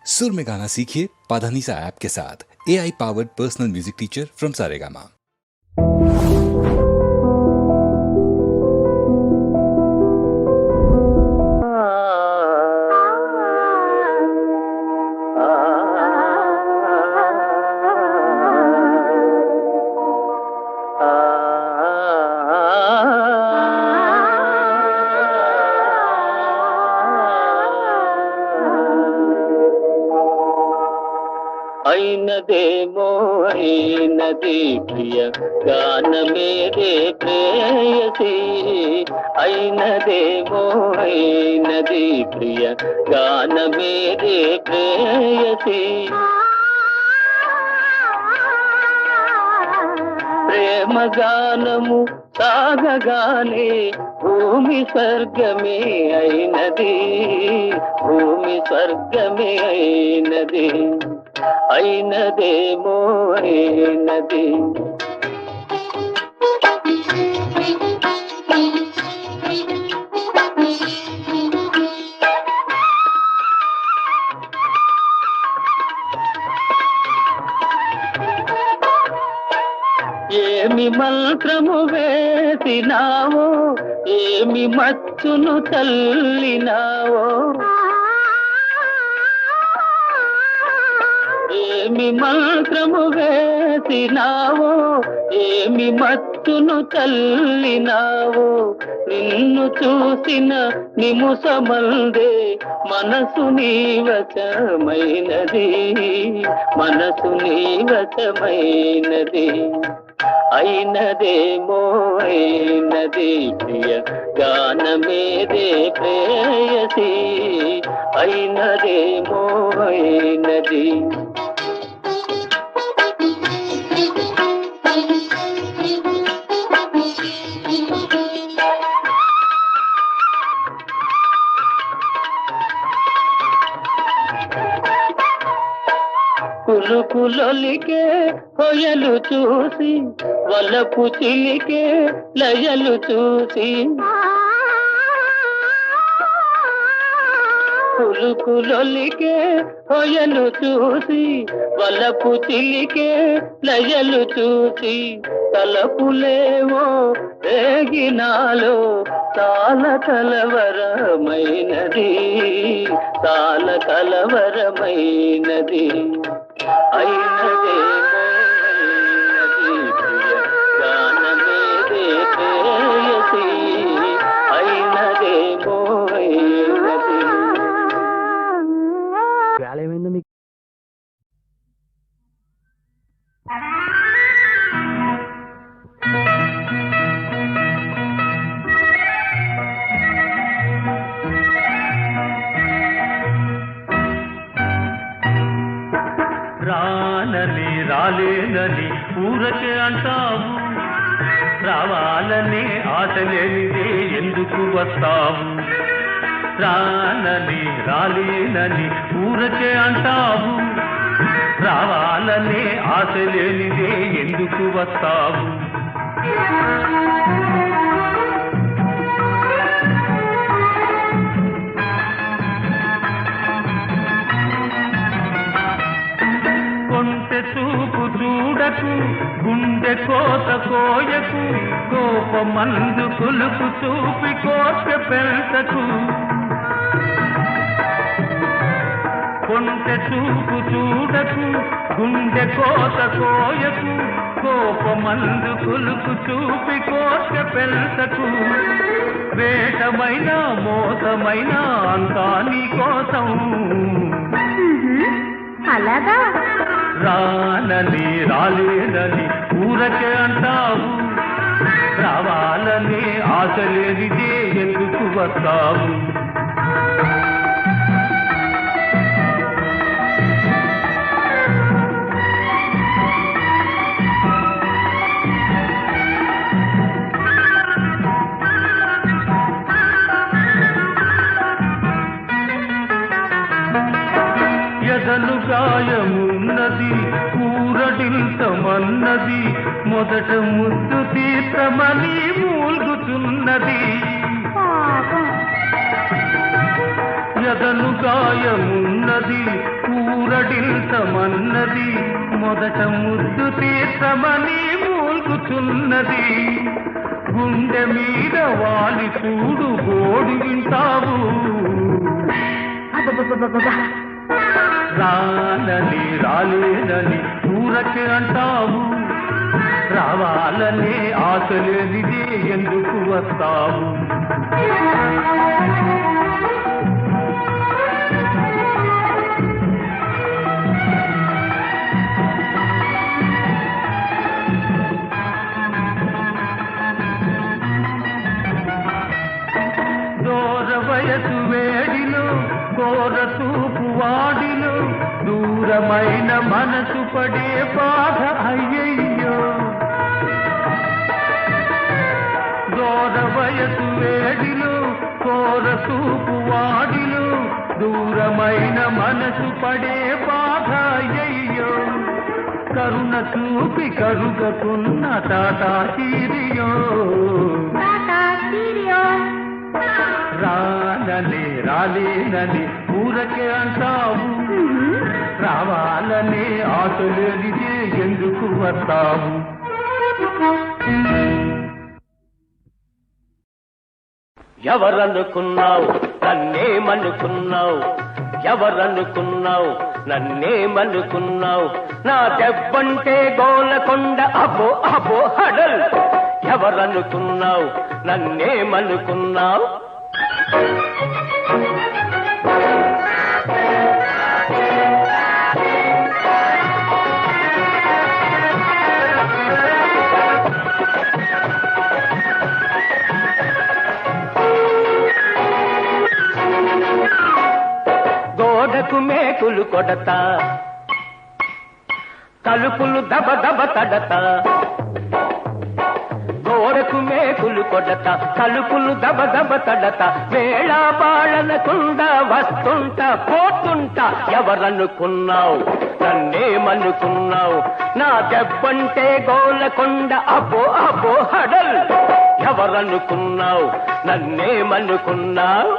सुर में गाना सीखिए पाधानीसा ऐप के साथ। AI powered personal music teacher from Saregama. అయినదేమో అయినది ప్రియ గానమేదే ప్రేయసి, అయినదేమో అయినది ప్రియ గానమేదే ప్రేయసి. ప్రేమ గానము సాగగానే భూమి స్వర్గమే అయినది, భూమి స్వర్గమే అయినది. అయినదేమో అయినది. ఏమి మంత్రము వేసినావో, ఏమి మచ్చును తల్లినావో, ఏమి మంత్రము వేసినావో, ఏమి మచ్చును తల్లినావో. నిన్ను చూసిన నిముసమందే మనసు నీవచమైనది, మనసు నీవచమైనది. అయినదేమో అయినది ప్రియ గానమేదే ప్రేయసి, అయినదేమో అయినది. కులుకులొలికే కొయలు చూసి, వలపు చిలికే లయలు చూసి, కులుకులొలికే కొయలు చూసి, వలపు చిలికే లయలు చూసి. తలపులేవో రేగినాలో తాళ కలవరమైనది, తాళ కలవరమైనది. అయినదేమో అయినది ప్రియ గానమేదే ప్రేయసి, అయినదేమో అయినది. గాలేమైందో మీకు? రానని రాలేనని ఊరకే అంటావు, రావాలనే ఆశ లేనిదే ఎందుకు వస్తావు. రానని రాలేనని ఊరకే అంటావు, రావాలనే ఆశ లేనిదే ఎందుకు వస్తావు. కొంటె చూపు చూడకు, గుండె కోత కోయకు, కోపమందు కులుపు చూపి కోట పెంచకు. కొంటె చూపు చూడకు, గుండె కోత కోయకు, కోపమందు కులుపు చూపి కోట పెంచకు. వేషమైన మోసమైన అంతా నీ కోసం. అలాగా? రానని రాలేనని ఊరకే అంటావు, రావాలని ఆశ లేనిదే ఎందుకు వస్తావు. ఎదలు గాయమున్నది, కూరడింతమన్నది, మొదట ముద్దు తీర్చమని మూల్గుతున్నది. ఎదలు గాయమున్నది, తీర్చమన్నది మొదట ముద్దు తీర్చమని మూల్గుచున్నది గుండె మీద వాలి చూడు గోడు వింటావు రాలని రాలేదని ఊరకే అంటావు రావాలనే ఆశ లేనిదే ఎందుకు వస్తావు వయసు వేడిలో కోర తూపు వాడిలో దూరమైన మనసు పడే బాధ అయ్యయ్యో దూర వయసు వేడిలో కోర తూపు వాడిలో దూరమైన మనసు పడే బాధ అయ్యయ్యో కరుణ చూపి కరుగకున్న టాటా తీరియో రాలని రాలేనని ఊరకే అంటావు రావాలని ఆశ లేనిదే ఎందుకు వస్తావు ఎవరనుకున్నావు నన్నేమనుకున్నావు ఎవరనుకున్నావు నన్నేమనుకున్నావు నా దెబ్బంటే గోలకొండ అబో అబో హడల్ ఎవరనుకున్నావు నన్నేమనుకున్నావు గోడకు మేకులు కొడతా తలుపులు దబ దబ తడతా గోడకు మేకులు కొడత తలుపులు దబ దబ తడత వేళా పాలనకుండా వస్తుంటా పోతుంటా ఎవరనుకున్నావు నన్నేమనుకున్నావు నా దెబ్బంటే గోలకొండ అబో అబో హడల్ ఎవరనుకున్నావు నన్నేమనుకున్నావు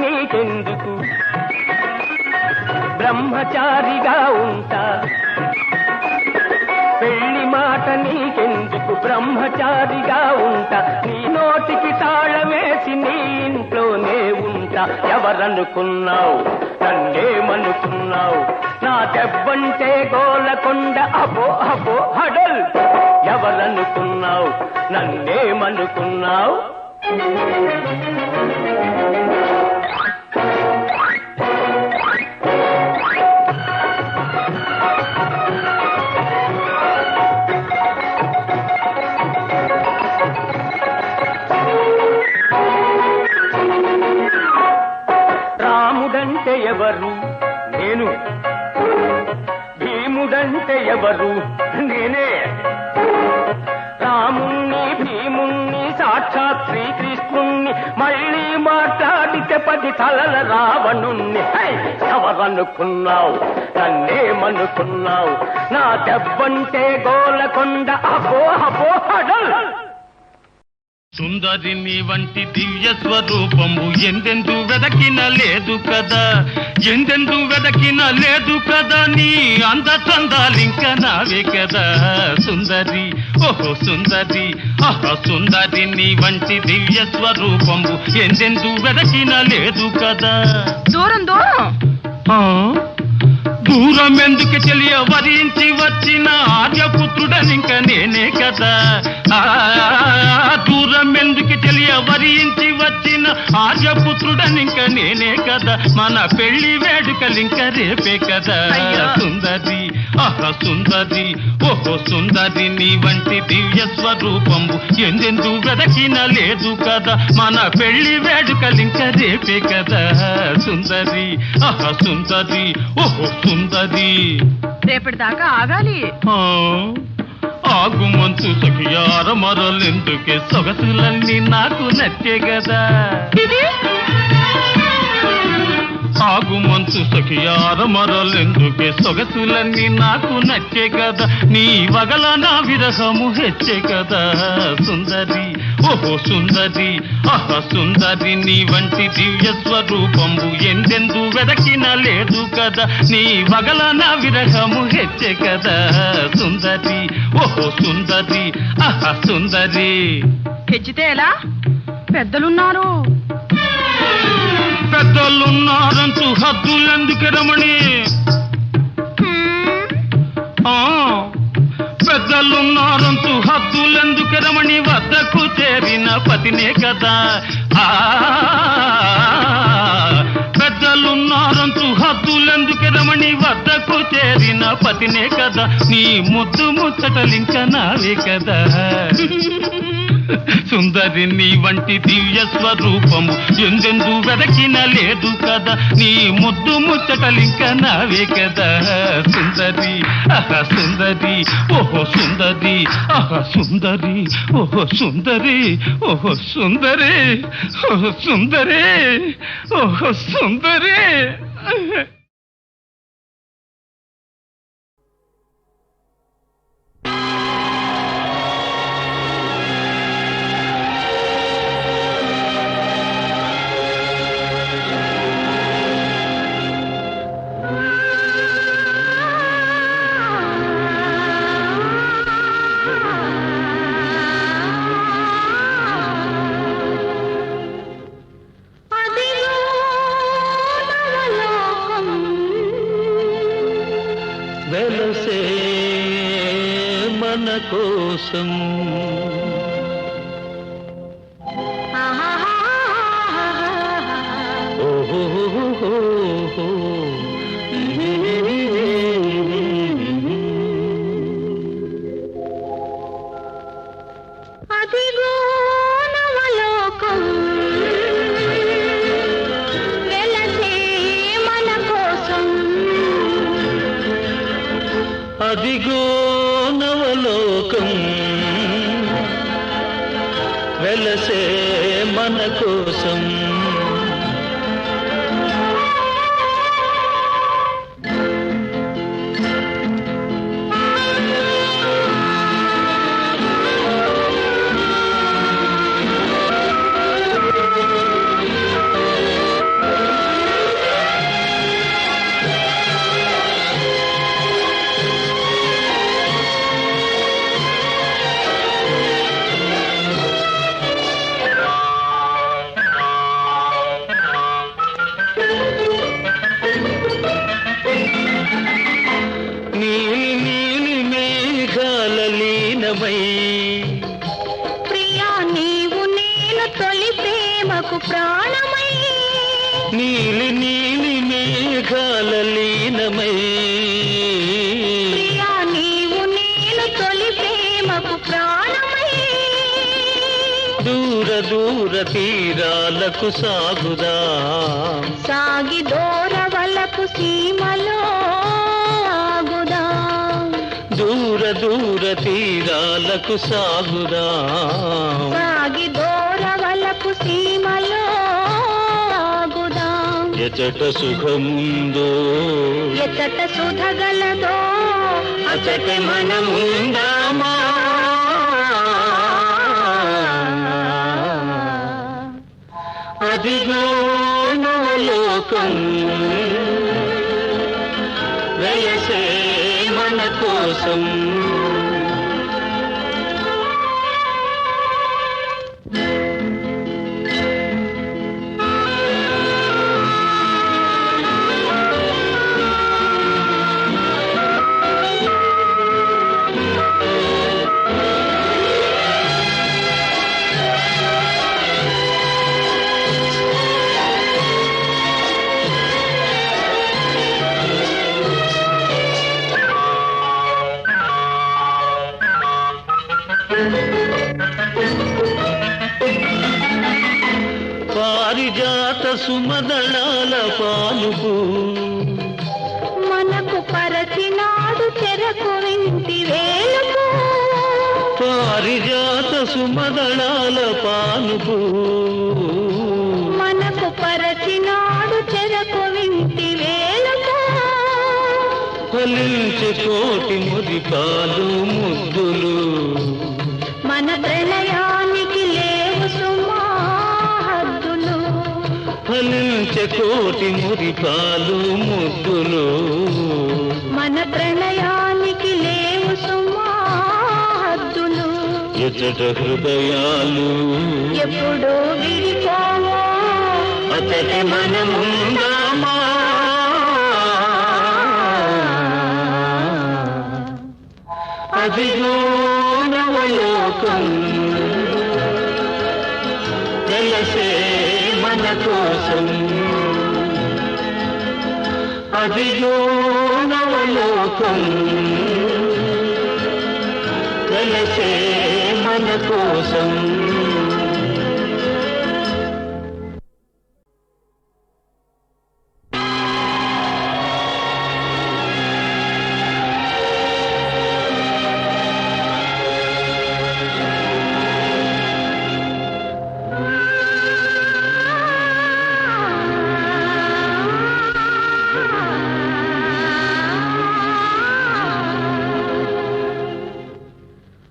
నీకెందుకు బ్రహ్మచారిగా ఉంటా పెళ్లి మాట నీకెందుకు బ్రహ్మచారిగా ఉంటా నీ నోటికి తాళమేసి నీ ఇంట్లోనే ఉంటా ఎవరనుకున్నావు నన్నేమనుకున్నావు నా దెబ్బంటే గోలకొండ అబో అబో హడల్ ఎవరనుకున్నావు నన్నేమనుకున్నావు రాముడంటే ఎవరు నేను భీముడంటే ఎవరు నేనే రాముణ్ణి భీముణ్ణి సాక్షాత్ శ్రీకృష్ణుణ్ణి మళ్ళీ మాట్లాడితే 10 తలల రావణుణ్ణి ఎవరనుకున్నావు నన్నేమనుకున్నావు నా దెబ్బంటే గోలకొండ అబో అబో హడల్ సుందరి నీ వంటి దివ్య స్వరూపము ఎందెందు వెదకిన లేదు కదా ఎందెందు వెదకిన లేదు కదా నీ అంద చందాలింక నావే కదా సుందరి ఓహో సుందరి ఆహా సుందరి నీ వంటి దివ్య స్వరూపము ఎందెందు వెదకిన లేదు కదా దూరం దూరం దూరం ఎందుకు తెలియ వరించి వచ్చిన ఆర్యపుత్రుడనింక నేనే కదా దూరం ఎందుకు తెలియ వరించి వచ్చిన ఆర్యపుత్రుడనింక నేనే కదా మన పెళ్లి వేడుకలింక రేపే కదా సుందరి ఆహా సుందరి ఓహో సుందరి నీ వంటి దివ్య స్వరూపము ఎందెందు వెదకిన లేదు కదా మన పెళ్లి వేడుకలింక రేపే కదా సుందరి ఆహా సుందరి ఓహో సుందరి రేపటి దాకా ఆగాలి ఆగు మంచు సఖియార మరలెందుకే సొగసులన్నీ నాకు నచ్చే కదా ఆగు మంచు సఖియార మరలెందుకే సొగసులన్నీ నాకు నచ్చే కదా నీ వగల నా విరహము హెచ్చే కదా సుందరి ఓహో సుందరి ఆహా సుందరి నీ వంటి దివ్య స్వరూపంబు ఎందెందు వెదకిన లేదు కదా నీ వగల నా విరహము హెచ్చే కదా సుందరి ఓహో సుందరి ఆహా సుందరి హెచ్చితే ఎలా పెద్దలున్నారు పెద్దలున్నారంటూ హద్దులెందుకు రమణి పెద్దలున్నారంటూ హద్దులెందుకు రమణి వద్దకు చేరిన పతినే కదా పెద్దలున్నారంటూ హద్దులెందుకు రమణి వద్దకు చేరిన పతినే కదా నీ ముద్దు ముచ్చటలింక నావే కదా సుందరి నీ వంటి దివ్య స్వరూపము ఎందెందు వెదకిన లేదు కదా నీ ముద్దు ముచ్చటలింక నావే కదా సుందరి ఆహా సుందరి ఓహో సుందరి ఆహా సుందరి ఓహో సుందరి ఓహో సుందరి ఓహో సుందరి ఓహో సుందరి వెలసే మన కోసం అదిగో నవలోకం వెలసే మన కోసం అదిగో నవలోకం వెలసే మన కోసం ప్రియా నీవు నేను తొలి ప్రేమకు ప్రాణమై నీలి నీలి మేఘాల లీనమై ప్రియా నీవు నేను తొలి ప్రేమకు ప్రాణమై దూర దూర తీరాలకు సాగుదా సాగి దూరవలపు సీమలో ఆగుదా దూర దూర తీరాలకు సాగుదా సాగి దూరవలపు సీమలో ఆగుదా ఎచట సుఖముందో ఎచ్చట సుధగలదో అచట మనముందామా అదిగో నవలోకం వెలసే మన కోసం పారిజాత సుమదళాల పాలుపు మనకు పరచినాడు చెరకు వింటి వేలుపు పారిజాత సుమదళాల పానుపు మనకు పరచినాడు చెరకు వింటి వేలుపు ఫలించే కోటి మురిపాలు ముద్దులు మన ప్రణయానికి లేవు సుమా హద్దులు ఫలించే కోటి మురిపాలు ముద్దులు మన ప్రణయానికి లేవు సుమా హద్దులు ఎచ్చట హృదయాలు ఎప్పుడు విడిపోవో అతటి మనముందామా అదిగో నవలోకం వెలసే మన కోసం అదిగో నవలోకం వెలసే మన కోసం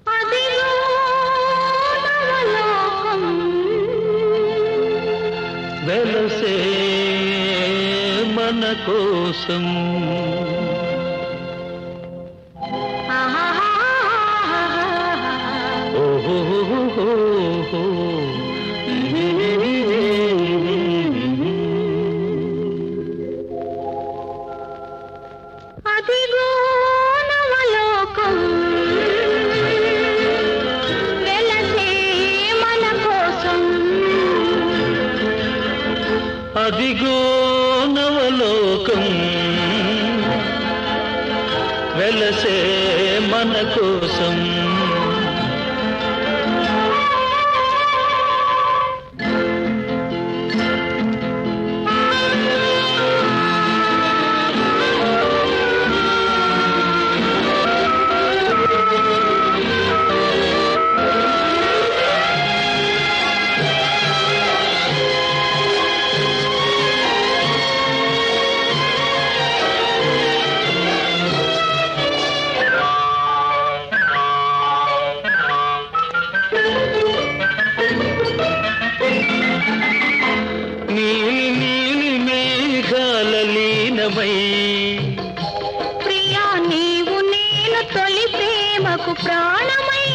అదిగో నవలోకం వెలసే మన కోసం ఓహో అదిగో నవలోకం వెలసే మన కోసం అదిగో నవలోకం వెలసే మన కోసం నీలి నీలి మేఘాల లీనమై ప్రియా నీవు నేను తొలి ప్రేమకు ప్రాణమై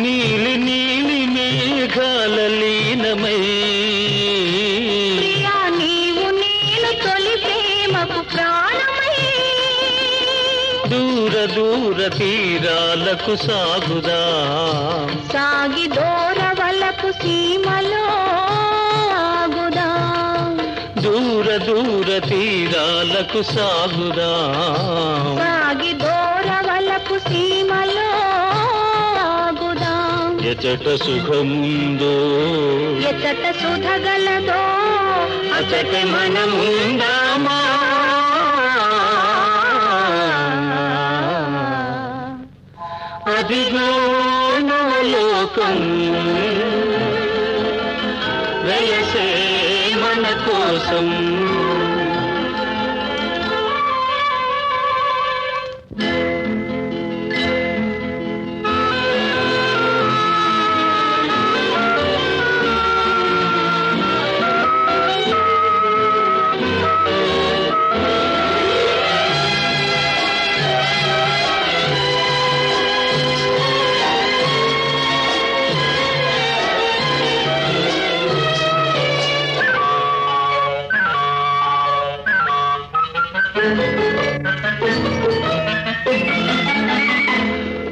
నీలి నీలి మేఘాల లీనమై ప్రియా నీవు నేను తొలి ప్రేమకు ప్రాణమై దూర దూర తీరాలకు సాగుదా సాగి దూరవలపు సీమలో ఆగుదా దూర దూర తీరాలకు సాగుదా సాగి దూరవలపు సీమలో ఆగుదా ఎచట సుఖముందో ఎచ్చట సుధగలదో అచట మనముందామా అదిగో నవలోకం వెలసే మన కోసం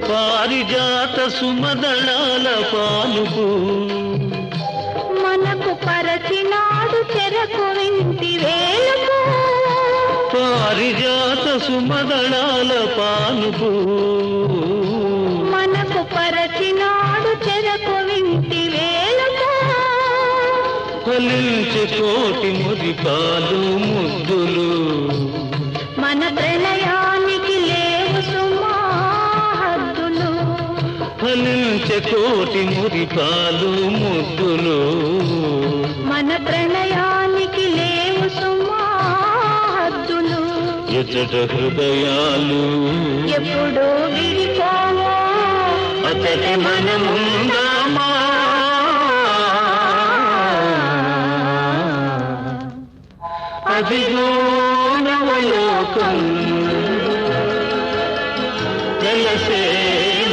పారిజాత సుమదళాల పానుపు మనకు పరచినాడు చెరకు వింటి వేలుపు పారిజాత సుమదళాల పానుపు మనకు పరచినాడు చెరకు వింటి వేలుపు ఫలించే కోటి మురిపాలు ముద్దులు మన ప్రణయానికి లేవు సుమా హద్దులు వర్ణించే కోటి మురిపాలు ముద్దులు మన ప్రణయానికి లేవు సుమా హద్దులు ఎచ్చట హృదయాలు ఎప్పుడో విడిపోవో అతడి మనముందామా అదిగో నవలోకం వెలసే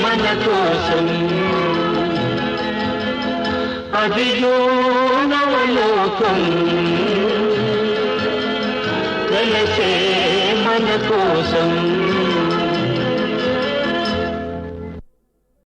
మన కోసం అదిగో నవలోకం వెలసే మన కోసం